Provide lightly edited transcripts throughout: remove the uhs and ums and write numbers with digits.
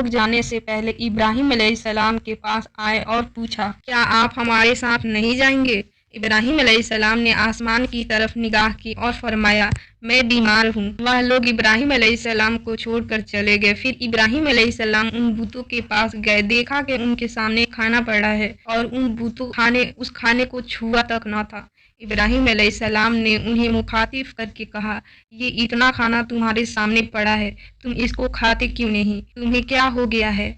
लोग जाने से पहले इब्राहिम अलैहिस्सलाम के पास आए और पूछा, क्या आप हमारे साथ नहीं जाएंगे? इब्राहिम अलैहिस्सलाम ने आसमान की तरफ निगाह की और फरमाया, मैं बीमार हूँ। वह लोग इब्राहिम अलैहिस्सलाम को छोड़कर चले गए। फिर इब्राहिम अलैहिस्सलाम उन बूतों के पास गए, देखा कि उनके सामने खाना पड़ा है और उन बूतों उस खाने को छुआ तक न था। इब्राहिम अलैहिस्सलाम ने उन्हें मुखातिब करके कहा, ये इतना खाना तुम्हारे सामने पड़ा है, तुम इसको खाते क्यों नहीं? तुम्हें क्या हो गया है?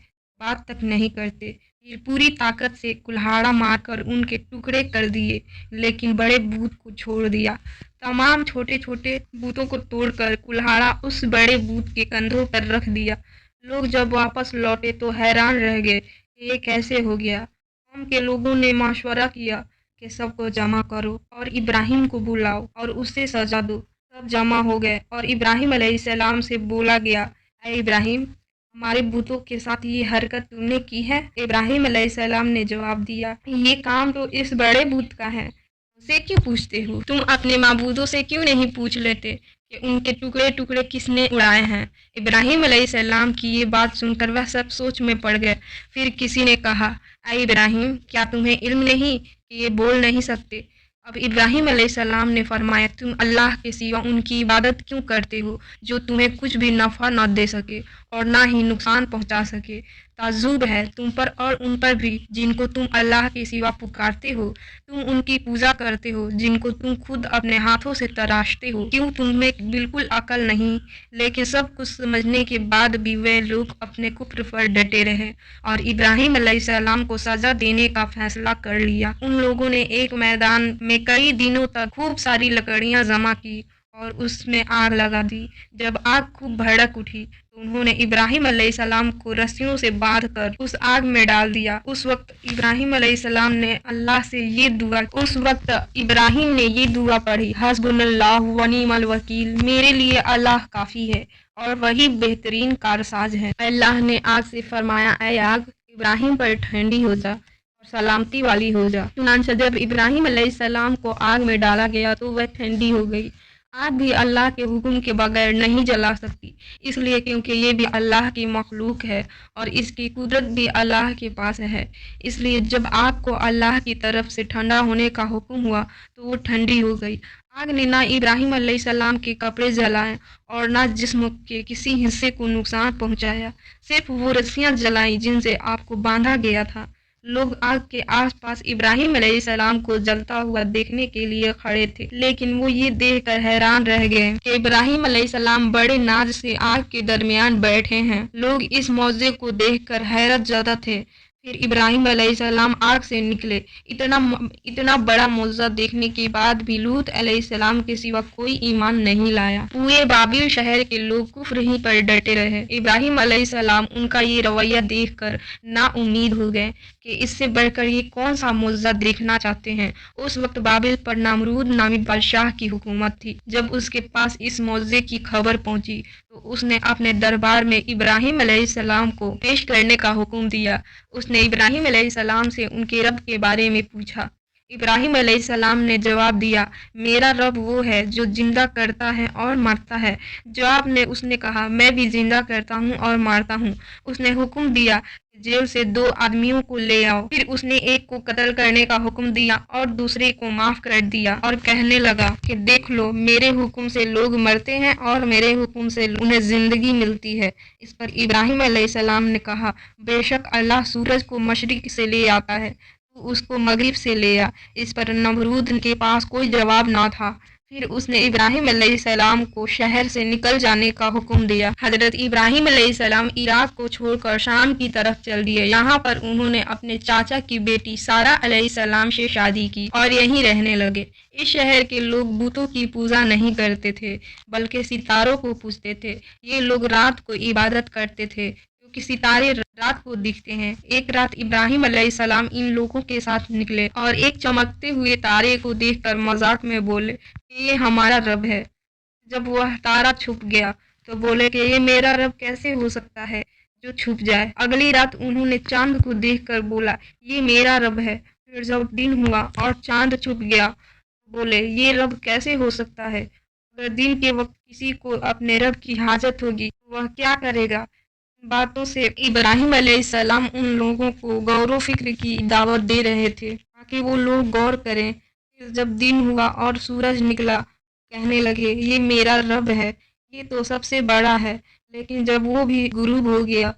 बात तक नहीं करते। फिर पूरी ताकत से कुल्हाड़ा मारकर उनके टुकड़े कर दिए, लेकिन बड़े बूत को छोड़ दिया। तमाम छोटे छोटे बूतों को तोड़कर कुल्हाड़ा उस बड़े बूत के कंधों पर रख दिया। लोग जब वापस लौटे तो हैरान रह गए कि ये कैसे हो गया। कौम के लोगों ने मशवरा किया कि सबको जमा करो और इब्राहिम को बुलाओ और उससे सजा दो। सब जमा हो गए और इब्राहिम अलैहिस्सलाम से बोला गया, ऐ इब्राहिम, हमारे बूतों के साथ ये हरकत तुमने की है? इब्राहिम अलैहिस्सलाम ने जवाब दिया, ये काम तो इस बड़े बूत का है, उसे क्यों पूछते हो? तुम अपने माबूदों से क्यों नहीं पूछ लेते कि उनके टुकड़े टुकड़े किसने उड़ाए हैं? इब्राहिम अलैहिस्सलाम की ये बात सुनकर वह सब सोच में पड़ गए। फिर किसी ने कहा, ऐ इब्राहिम, क्या तुम्हें इल्म नहीं कि ये बोल नहीं सकते? अब इब्राहिम अलैहिस्सलाम ने फरमाया, तुम अल्लाह के सिवा उनकी इबादत क्यों करते हो जो तुम्हें कुछ भी नफ़ा न दे सके और ना ही नुकसान पहुंचा सके? ताज्जुब है तुम पर और उन पर भी जिनको तुम अल्लाह के सिवा पुकारते हो। तुम उनकी पूजा करते हो जिनको तुम खुद अपने हाथों से तराशते हो। क्यों तुम्हें बिल्कुल अकल नहीं? लेकिन सब कुछ समझने के बाद भी वे लोग अपने कुफ्र पर डटे रहे और इब्राहिम अलैहिस्सलाम को सजा देने का फैसला कर लिया। उन लोगों ने एक मैदान में कई दिनों तक खूब सारी लकड़ियां जमा की और उसमें आग लगा दी। जब आग खूब भड़क उठी तो उन्होंने इब्राहिम अलैहिस्सलाम को रस्सियों से बांधकर उस आग में डाल दिया। उस वक्त इब्राहिम ने ये दुआ पढ़ी, हस्बुनल्लाहु व निअमल वकील, मेरे लिए अल्लाह काफ़ी है और वही बेहतरीन कारसाज है। अल्लाह ने आग से फरमाया, ऐ आग, इब्राहिम पर ठंडी हो जा और सलामती वाली हो जा। चुनांचे जब इब्राहिम अलैहिस्सलाम को आग में डाला गया तो वह ठंडी हो गई। आग भी अल्लाह के हुक्म के बगैर नहीं जला सकती, इसलिए क्योंकि ये भी अल्लाह की मखलूक है और इसकी कुदरत भी अल्लाह के पास है। इसलिए जब आग को अल्लाह की तरफ से ठंडा होने का हुक्म हुआ तो वो ठंडी हो गई। आग ने ना इब्राहिम अलैहिस्सलाम के कपड़े जलाए और ना जिस्म के किसी हिस्से को नुकसान पहुंचाया, सिर्फ वो रस्सियां जलाई जिनसे आपको बांधा गया था। लोग आग के आसपास इब्राहिम अलैहिस्सलाम को जलता हुआ देखने के लिए खड़े थे, लेकिन वो ये देखकर हैरान रह गए कि इब्राहिम अलैहिस्सलाम बड़े नाज से आग के दरमियान बैठे हैं। लोग इस मौजे को देखकर हैरत ज़दा थे। फिर इब्राहिम अलैहिस्सलाम आग से निकले। इतना बड़ा मौजा देखने के बाद भी लूत अलैहिस्सलाम के सिवा कोई ईमान नहीं लाया। पूरे बाबिल शहर के लोग कुफ्र ही पर डटे रहे। इब्राहिम अलैहिस्सलाम उनका ये रवैया देखकर नाउम्मीद हो गए कि इससे बढ़कर ये कौन सा मौजा देखना चाहते हैं। उस वक्त बाबिल पर नमरूद नामी बादशाह की हुकूमत थी। जब उसके पास इस मौजे की खबर पहुंची तो उसने अपने दरबार में इब्राहिम अलैहिस्सलाम को पेश करने का हुक्म दिया। उसने इब्राहिम अलैहिस्सलाम से उनके रब के बारे में पूछा। इब्राहिम अलैहिस्सलाम ने जवाब दिया, मेरा रब वो है जो जिंदा करता है और मारता है। जवाब में उसने कहा, मैं भी जिंदा करता हूँ और मारता हूँ। उसने हुक्म दिया कि जेल से 2 आदमियों को ले आओ। फिर उसने एक को कत्ल करने का हुक्म दिया और दूसरे को माफ कर दिया और कहने लगा कि देख लो, मेरे हुक्म से लोग मरते हैं और मेरे हुक्म से उन्हें जिंदगी मिलती है। इस पर इब्राहिम अलैहिस्सलाम ने कहा, बेशक अल्लाह सूरज को मशरिक से ले आता है, तू उसको मगरिब से ले आ। इस पर नमरूद के पास कोई जवाब ना था। फिर उसने इब्राहिम अलैहिस्सलाम को शहर से निकल जाने का हुक्म दिया। हजरत इब्राहिम अलैहिस्सलाम इराक को छोड़कर शाम की तरफ चल दिए। यहाँ पर उन्होंने अपने चाचा की बेटी सारा अलैहिस्सलाम से शादी की और यहीं रहने लगे। इस शहर के लोग बुतों की पूजा नहीं करते थे, बल्कि सितारों को पूजते थे। ये लोग रात को इबादत करते थे क्योंकि सितारे रात को दिखते हैं। एक रात इब्राहिम अलैहिस्सलाम इन लोगों के साथ निकले और एक चमकते हुए तारे को देखकर मजाक में बोले कि ये हमारा रब है। जब वह तारा छुप गया तो बोले कि ये मेरा रब कैसे हो सकता है जो छुप जाए। अगली रात उन्होंने चांद को देखकर बोला, ये मेरा रब है। फिर जब दिन हुआ और चांद छुप गया तो बोले, ये रब कैसे हो सकता है। अगर दिन के वक्त किसी को अपने रब की हाजत होगी तो वह क्या करेगा। बातों से इब्राहिम अलैहिस्सलाम उन लोगों को गौर व फिक्र की दावत दे रहे थे ताकि वो लोग गौर करें। फिर जब दिन हुआ और सूरज निकला, कहने लगे, ये मेरा रब है, ये तो सबसे बड़ा है। लेकिन जब वो भी गुरूब हो गया,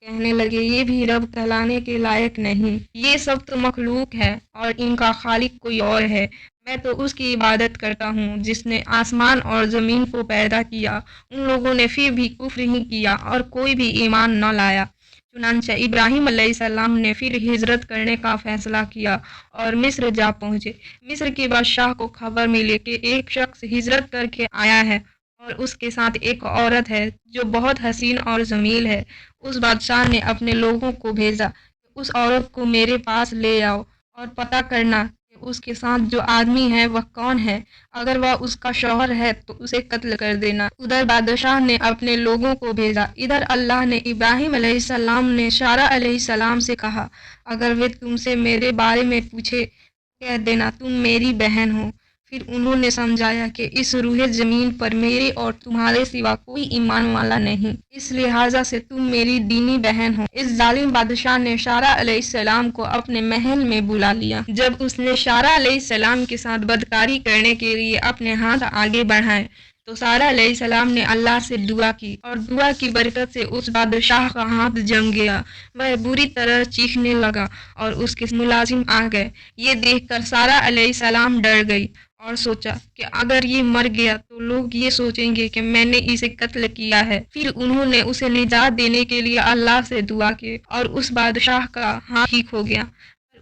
कहने लगे, ये भी रब कहलाने के लायक नहीं, ये सब तो मखलूक है और इनका खालिक कोई और है। मैं तो उसकी इबादत करता हूँ जिसने आसमान और ज़मीन को पैदा किया। उन लोगों ने फिर भी कुफ्र ही किया और कोई भी ईमान न लाया। चुनांचे इब्राहिम अलैहिस्सलाम ने फिर हिजरत करने का फैसला किया और मिस्र जा पहुँचे। मिस्र के बादशाह को खबर मिली कि एक शख्स हिजरत करके आया है और उसके साथ एक औरत है जो बहुत हसीन और जमील है। उस बादशाह ने अपने लोगों को भेजा कि उस औरत को मेरे पास ले आओ और पता करना कि उसके साथ जो आदमी है वह कौन है। अगर वह उसका शौहर है तो उसे कत्ल कर देना। उधर बादशाह ने अपने लोगों को भेजा। इधर अल्लाह ने इब्राहिम अलैहिस्सलाम ने सारा अलैहिस्सलाम से कहा, अगर वे तुमसे मेरे बारे में पूछे, कह देना तुम मेरी बहन हो। फिर उन्होंने समझाया कि इस रूहे ज़मीन पर मेरे और तुम्हारे सिवा कोई ईमान वाला नहीं, इस लिहाजा से तुम मेरी दीनी बहन हो। इस जालिम बादशाह ने सारा अलैहिस्सलाम को अपने महल में बुला लिया। जब उसने सारा अलैहिस्सलाम के साथ बदकारी करने के लिए अपने हाथ आगे बढ़ाए तो सारा अलैहिस्सलाम ने अल्लाह से दुआ की और दुआ की बरकत से उस बादशाह का हाथ जम गया। वह बुरी तरह चीखने लगा और उसके मुलाजिम आ गए। ये देखकर सारा अलैहिस्सलाम डर गई और सोचा कि अगर ये मर गया तो लोग ये सोचेंगे कि मैंने इसे कत्ल किया है। फिर उन्होंने उसे निजात देने के लिए अल्लाह से दुआ की और उस बादशाह का हाथ ठीक हो गया।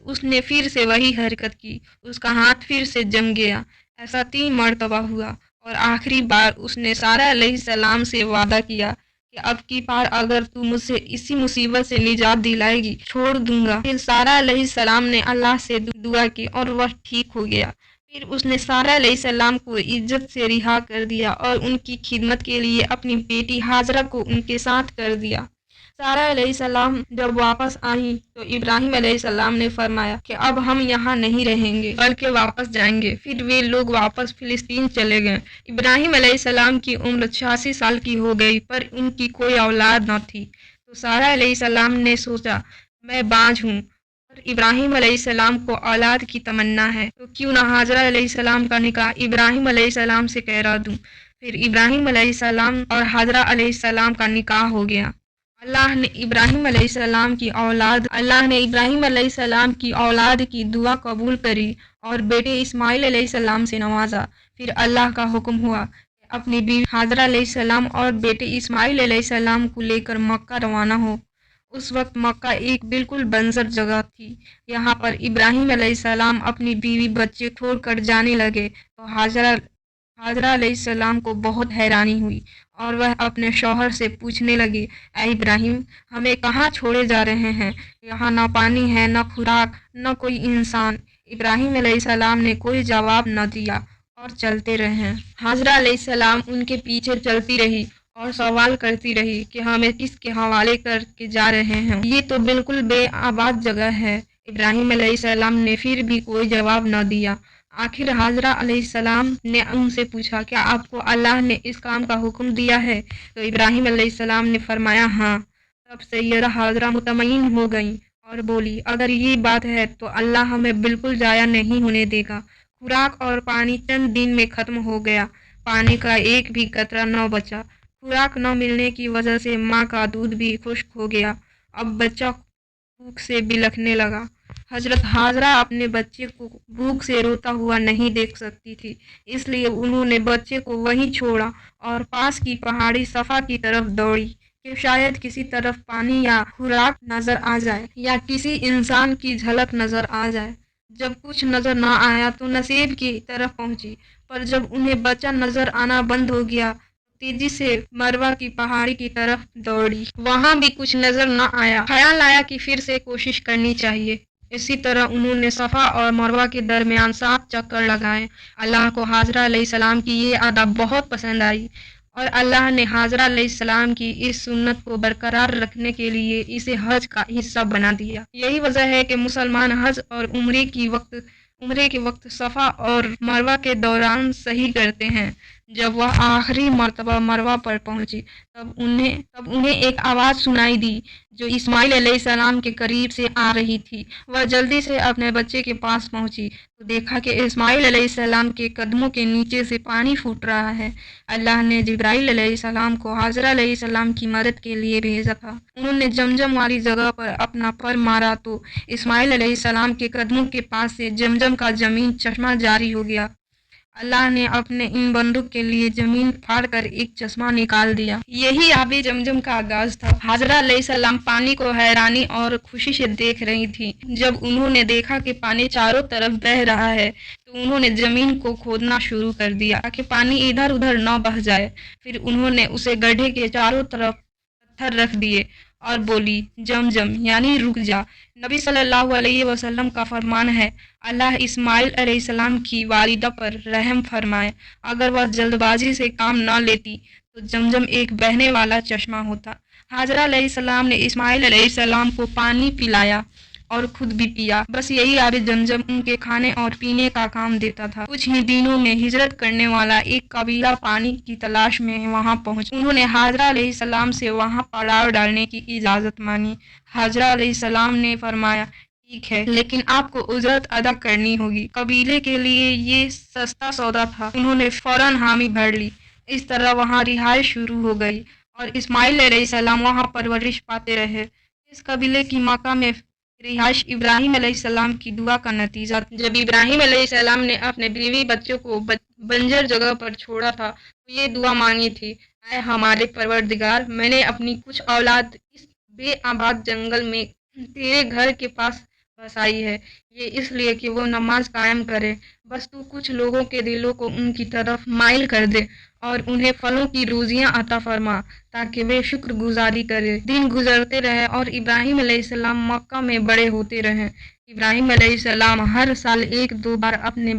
उसने फिर से वही हरकत की, उसका हाथ फिर से जम गया। ऐसा 3 मरतबा हुआ और आखिरी बार उसने सारा अलैहिस्सलाम से वादा किया कि अब की बार अगर तू मुझसे इसी मुसीबत से निजात दिलाएगी छोड़ दूंगा। फिर सारा अलैहिस्सलाम ने अल्लाह से दुआ की और वह ठीक हो गया। फिर उसने सारा अलैहिस्सलाम को इज्जत से रिहा कर दिया और उनकी खिदमत के लिए अपनी बेटी हाजरा को उनके साथ कर दिया। सारा अलैहिस्सलाम जब वापस आई तो इब्राहिम अलैहिस्सलाम ने फरमाया कि अब हम यहाँ नहीं रहेंगे बल्कि वापस जाएंगे। फिर वे लोग वापस फिलिस्तीन चले गए। इब्राहिम अलैहिस्सलाम की उम्र 86 साल की हो गई पर उनकी कोई औलाद न थी। तो सारा अलैहिस्सलाम ने सोचा, मैं बांझ हूँ और इब्राहिम अलैहिस्सलाम को औलाद की तमन्ना है, तो क्यों ना हाजरा अलैहिस्सलाम का निकाह इब्राहिम अलैहिस्सलाम से करा दूँ। फिर इब्राहिम अलैहिस्सलाम और हाजरा अलैहिस्सलाम का निकाह हो गया। अल्लाह ने इब्राहिम अलैहिस्सलाम की औलाद की दुआ कबूल करी और बेटे इस्माइल अलैहिस्सलाम से नवाजा। फिर अल्लाह का हुक्म हुआ कि अपनी बीवी हाजरा अलैहिस्सलाम और बेटे इस्माइल अलैहिस्सलाम को लेकर मक्का रवाना हो। उस वक्त मक्का एक बिल्कुल बंजर जगह थी। यहाँ पर इब्राहिम अलैहिस्सलाम अपनी बीवी बच्चे छोड़कर जाने लगे तो हाजरा अलैहिस्सलाम को बहुत हैरानी हुई और वह अपने शौहर से पूछने लगी, ऐ इब्राहिम, हमें कहाँ छोड़े जा रहे हैं? यहाँ न पानी है, न खुराक, न कोई इंसान। इब्राहिम अलैहिस्सलाम ने कोई जवाब न दिया और चलते रहे। हाजरा अलैहिस्सलाम उनके पीछे चलती रही और सवाल करती रही कि हमें किसके हवाले करके जा रहे हैं, ये तो बिल्कुल बेआबाद जगह है। इब्राहिम अलैहिस्सलाम ने फिर भी कोई जवाब न दिया। आखिर हाजरा अलैहिस्सलाम ने उनसे पूछा, क्या आपको अल्लाह ने इस काम का हुक्म दिया है? तो इब्राहिम अलैहिस्सलाम ने फरमाया, हाँ। तब सैयदा हाजरा मुतमईन हो गईं और बोली, अगर ये बात है तो अल्लाह हमें बिल्कुल जाया नहीं होने देगा। खुराक और पानी चंद दिन में ख़त्म हो गया। पानी का एक भी कतरा न बचा। खुराक न मिलने की वजह से माँ का दूध भी खुश्क हो गया। अब बच्चा भूख से बिलखने लगा। हजरत हाजरा अपने बच्चे को भूख से रोता हुआ नहीं देख सकती थी, इसलिए उन्होंने बच्चे को वहीं छोड़ा और पास की पहाड़ी सफ़ा की तरफ दौड़ी कि शायद किसी तरफ पानी या खुराक नज़र आ जाए या किसी इंसान की झलक नज़र आ जाए। जब कुछ नज़र न आया तो नसीब की तरफ पहुंची, पर जब उन्हें बच्चा नज़र आना बंद हो गया तेजी से मरवा की पहाड़ी की तरफ दौड़ी। वहां भी कुछ नजर न आया। ख्याल आया कि फिर से कोशिश करनी चाहिए। इसी तरह उन्होंने सफ़ा और मरवा के दरमियान 7 चक्कर लगाए। अल्लाह को हाजरा अलैहिस्सलाम की ये आदत बहुत पसंद आई और अल्लाह ने हाजरा अलैहिस्सलाम की इस सुन्नत को बरकरार रखने के लिए इसे हज का हिस्सा बना दिया। यही वजह है कि मुसलमान हज और उम्रे के वक्त सफ़ा और मरवा के दौरान सही करते हैं। जब वह आखिरी मर्तबा मरवा पर पहुंची तब उन्हें एक आवाज़ सुनाई दी जो इस्माइल अलैहिस्सलाम के करीब से आ रही थी। वह जल्दी से अपने बच्चे के पास पहुंची तो देखा कि इस्माइल अलैहिस्सलाम के कदमों के नीचे से पानी फूट रहा है। अल्लाह ने जिब्राइल अलैहिस्सलाम को हाजरा अलैहिस्सलाम की मदद के लिए भेजा था। उन्होंने जमजम वाली जगह पर अपना पर मारा तो इस्माइल अलैहिस्सलाम के कदमों के पास से जमजम का जमीन चश्मा जारी हो गया। अल्लाह ने अपने इन बंदों के लिए जमीन फाड़कर एक चश्मा निकाल दिया। यही आबे जमजम का आगाज था। हाजरा अलैहिस्सलाम पानी को हैरानी और खुशी से देख रही थी। जब उन्होंने देखा कि पानी चारों तरफ बह रहा है तो उन्होंने जमीन को खोदना शुरू कर दिया ताकि पानी इधर उधर न बह जाए। फिर उन्होंने उसे गड्ढे के चारों तरफ पत्थर रख दिए और बोली, जमजम यानी रुक जा। नबी सल्लल्लाहु अलैहि वसल्लम का फरमान है, अल्लाह इस्माइल अलैहिस्सलाम की वालिदा पर रहम फरमाए। अगर वह जल्दबाजी से काम न लेती तो जमजम एक बहने वाला चश्मा होता। हाजरा अलैहिस्सलाम ने इस्माइल अलैहिस्सलाम को पानी पिलाया और खुद भी पिया। बस यही आबे जमजम उनके खाने और पीने का काम देता था। कुछ ही दिनों में हिजरत करने वाला एक कबीला पानी की तलाश में वहां पहुंचा। उन्होंने हाजरा अलैहिस्सलाम से वहां पड़ाव डालने की इजाजत मांगी। हाजरा अलैहिस्सलाम ने फरमाया, ठीक है, लेकिन आपको उजरत अदा करनी होगी। कबीले के लिए ये सस्ता सौदा था। उन्होंने फौरन हामी भर ली। इस तरह वहां रिहाइश शुरू हो गई और इस्माइल अलैहिस्सलाम वहां परवरिश पाते रहे। इस कबीले की मक्का में रिहाइश इब्राहिम अलैहिस्सलाम की दुआ का नतीजा। जब इब्राहिम अलैहिस्सलाम ने अपने बीवी बच्चों को बंजर जगह पर छोड़ा था तो ये दुआ मांगी थी, ऐ हमारे परवरदिगार, मैंने अपनी कुछ औलाद इस बेआबाद जंगल में तेरे घर के पास बसाई है, ये इसलिए कि वो नमाज कायम करे। बस तू कुछ लोगों के दिलों को उनकी तरफ माइल कर दे और उन्हें फलों की रोजियां अता फरमा ताकि वे शुक्रगुजारी करें। दिन गुजरते रहे और इब्राहिम अलैहिस्सलाम मक्का में बड़े होते रहे। इब्राहिम अलैहिस्सलाम हर साल एक दो बार अपने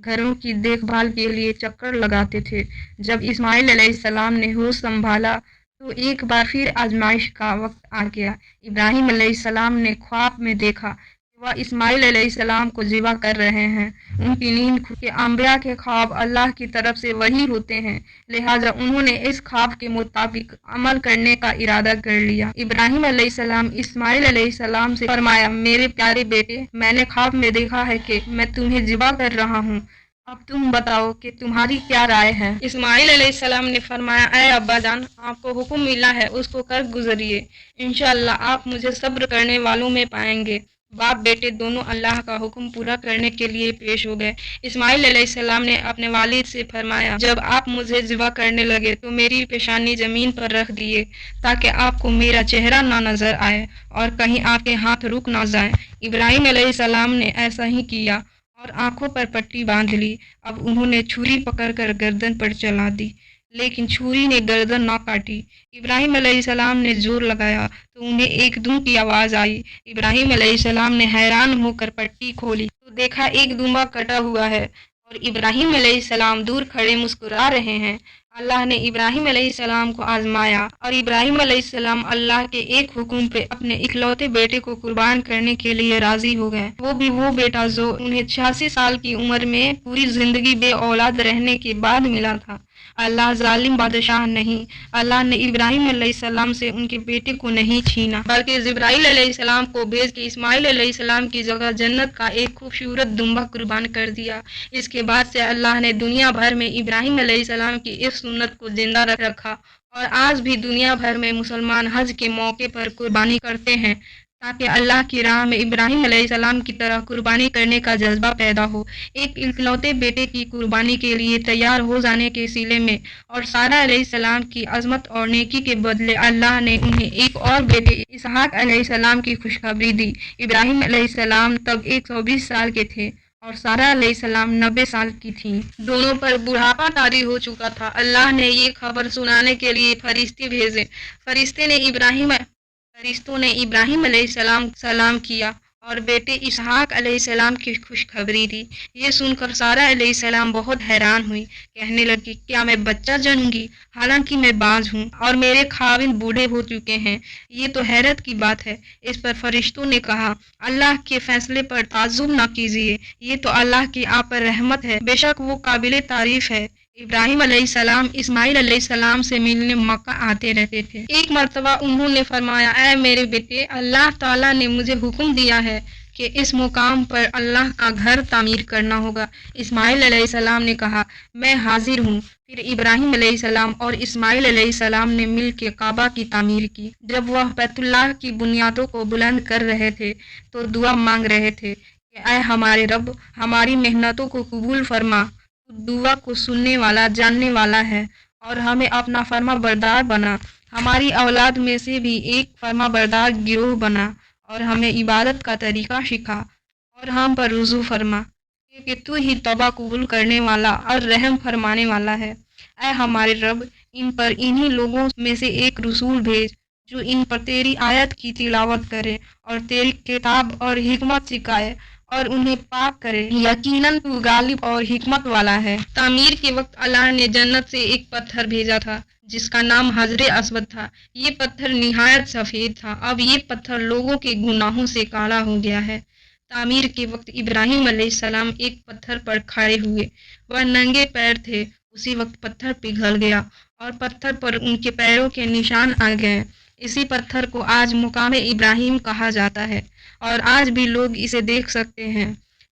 घरों की देखभाल के लिए चक्कर लगाते थे। जब इस्माइल अलैहिस्सलाम ने होश संभाला तो एक बार फिर आजमाइश का वक्त आ गया। इब्राहिम अलैहिस्सलाम ने ख्वाब में देखा कि वह इस्माइल अलैहिस्सलाम को ज़िबा कर रहे हैं। उनकी नींद के अंबिया के ख्वाब अल्लाह की तरफ से वही होते हैं, लिहाजा उन्होंने इस ख्वाब के मुताबिक अमल करने का इरादा कर लिया। इब्राहिम अलैहिस्सलाम इस्माइल अलैहिस्सलाम से फरमाया, मेरे प्यारे बेटे, मैंने ख्वाब में देखा है कि मैं तुम्हें ज़िबा कर रहा हूँ। अब तुम बताओ कि तुम्हारी क्या राय है। इस्माइल अलैहिस्सलाम ने फरमाया, ऐ अब्बा जान, आपको हुक्म मिला है उसको कर गुजरिए। इंशाअल्लाह आप मुझे सब्र करने वालों में पाएंगे। बाप बेटे दोनों अल्लाह का हुक्म पूरा करने के लिए पेश हो गए। इस्माइल अलैहिस्सलाम ने अपने वालिद से फरमाया, जब आप मुझे ज़िबा करने लगे तो मेरी पेशानी ज़मीन पर रख दिए ताकि आपको मेरा चेहरा ना नज़र आए और कहीं आपके हाथ रुक ना जाए। इब्राहिम अलैहिस्सलाम ने ऐसा ही किया और आंखों पर पट्टी बांध ली। अब उन्होंने छुरी पकड़कर गर्दन पर चला दी, लेकिन छुरी ने गर्दन न काटी। इब्राहिम अलैहिस्सलाम ने जोर लगाया तो उन्हें एक दूं की आवाज़ आई। इब्राहिम अलैहिस्सलाम ने हैरान होकर पट्टी खोली तो देखा एक दुम्बा कटा हुआ है और इब्राहिम अलैहिस्सलाम दूर खड़े मुस्कुरा रहे हैं। अल्लाह ने इब्राहिम अलैहिस्सलाम को आजमाया और इब्राहिम अलैहिस्सलाम अल्लाह के एक हुक्म पे अपने इकलौते बेटे को कुर्बान करने के लिए राजी हो गए। वो भी वो बेटा जो उन्हें 86 साल की उम्र में पूरी जिंदगी बे औलाद रहने के बाद मिला था। अल्लाह जालिम बादशाह नहीं। अल्लाह ने इब्राहिम अलैहिस्सलाम से उनके बेटे को नहीं छीना, बल्कि जिब्राइल अलैहिस्सलाम को भेज के इस्माइल अलैहिस्सलाम की जगह जन्नत का एक खूबसूरत दुम्बा कुर्बान कर दिया। इसके बाद से अल्लाह ने दुनिया भर में इब्राहिम अलैहिस्सलाम की इस सुन्नत को जिंदा रखा और आज भी दुनिया भर में मुसलमान हज के मौके पर कुर्बानी करते हैं ताकि अल्लाह की राह में इब्राहिम अलैहिस्सलाम की तरह कुर्बानी करने का जज्बा पैदा हो। एक इकलौते बेटे की कुर्बानी के लिए तैयार हो जाने के सिले में और सारा अलैहिस्सलाम की अजमत और नेकी के बदले अल्लाह ने उन्हें एक और बेटे इसहाक अलैहिस्सलाम की खुशखबरी दी। इब्राहिम अलैहिस्सलाम तब 120 साल के थे और सारा अलैहिस्सलाम 90 साल की थी। दोनों पर बुढ़ापा तारी हो चुका था। अल्लाह ने ये खबर सुनाने के लिए फरिश्ते भेजे। फरिश्तों ने इब्राहिम अलैहिस्सलाम सलाम किया और बेटे इसहाक अलैहिस्सलाम की खुशखबरी दी। ये सुनकर सारा अलैहिस्सलाम बहुत हैरान हुई। कहने लगी, क्या मैं बच्चा जनूंगी? हालांकि मैं बाज हूँ और मेरे खाविंद बूढ़े हो चुके हैं। ये तो हैरत की बात है। इस पर फरिश्तों ने कहा, अल्लाह के फैसले पर ताज्जुब न कीजिए, ये तो अल्लाह की आप पर रहमत है। बेशक वो काबिले तारीफ है। इब्राहिम अलैहिस्सलाम इस्माइल अलैहिस्सलाम से मिलने मक्का आते रहते थे। एक मर्तबा उन्होंने फरमाया, ऐ मेरे बेटे, अल्लाह ताला ने मुझे हुक्म दिया है कि इस मुकाम पर अल्लाह का घर तामीर करना होगा। इस्माइल अलैहिस्सलाम ने कहा, मैं हाजिर हूँ। फिर इब्राहिम अलैहिस्सलाम और इस्माइल अलैहिस्सलाम ने मिल के काबा की तामीर की। जब वह बैतुल्लाह की बुनियादों को बुलंद कर रहे थे तो दुआ मांग रहे थे कि ऐ हमारे रब, हमारी मेहनतों को कबूल फरमा। तू दुआ को सुनने वाला, जानने वाला है, और हमें अपना फर्मा बरदार बना। हमारी औलाद में से भी एक फर्मा बरदार गिरोह बना और हमें इबादत का तरीका सिखा और हम पर रुजू फरमा, क्योंकि तू ही तौबा कबूल करने वाला और रहम फरमाने वाला है। ऐ हमारे रब, इन पर इन्हीं लोगों में से एक रसूल भेज जो इन पर तेरी आयत की तिलावत करे और तेरी किताब और हिकमत सिखाए और उन्हें पाक करे। यकीनन तू गालिब और हिकमत वाला है। तामीर के वक्त अल्लाह ने जन्नत से एक पत्थर भेजा था जिसका नाम हजरे अस्वद था। ये पत्थर निहायत सफ़ेद था। अब ये पत्थर लोगों के गुनाहों से काला हो गया है। तामीर के वक्त इब्राहिम अलैहिस्सलाम एक पत्थर पर खड़े हुए। वह नंगे पैर थे। उसी वक्त पत्थर पिघल गया और पत्थर पर उनके पैरों के निशान आ गए। इसी पत्थर को आज मुकाम इब्राहिम कहा जाता है और आज भी लोग इसे देख सकते हैं।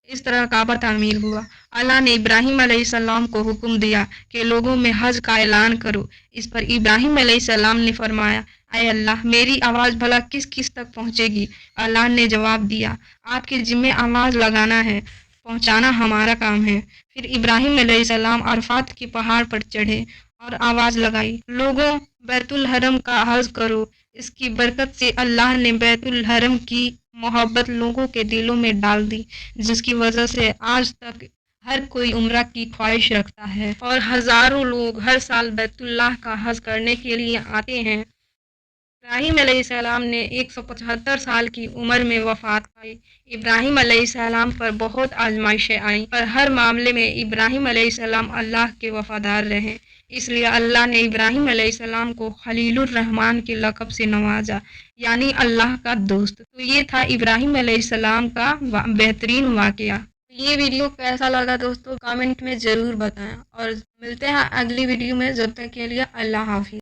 इस तरह काबा तामीर हुआ। अल्लाह ने इब्राहिम अलैहिस्सलाम को हुक्म दिया कि लोगों में हज का ऐलान करो। इस पर इब्राहिम अलैहिस्सलाम ने फरमाया, ऐ अल्लाह, मेरी आवाज़ भला किस किस तक पहुँचेगी? अल्लाह ने जवाब दिया, आपके जिम्मे आवाज़ लगाना है, पहुँचाना हमारा काम है। फिर इब्राहिम अलैहिस्सलाम अरफात के पहाड़ पर चढ़े और आवाज़ लगाई, लोगों, बैतुल हरम का हज करो। इसकी बरकत से अल्लाह ने बैतुल हरम की मोहब्बत लोगों के दिलों में डाल दी, जिसकी वजह से आज तक हर कोई उम्रा की ख्वाहिश रखता है और हज़ारों लोग हर साल बैतुल्लाह का हज करने के लिए आते हैं। इब्राहिम अलैहिस्सलाम ने 175 साल की उम्र में वफ़ात पाई। इब्राहिम अलैहिस्सलाम पर बहुत आजमाइशें आईं, पर हर मामले में इब्राहिम अलैहिस्सलाम अल्लाह के वफ़ादार रहे। इसलिए अल्लाह ने इब्राहिम अलैहिस्सलाम को खलीलुर रहमान के लक़ब से नवाजा, यानी अल्लाह का दोस्त। तो ये था इब्राहिम अलैहिस्सलाम का बेहतरीन वाक़या। ये वीडियो कैसा लगा दोस्तों, कमेंट में ज़रूर बताएं और मिलते हैं अगली वीडियो में। जब तक के लिए अल्लाह हाफ़िज़।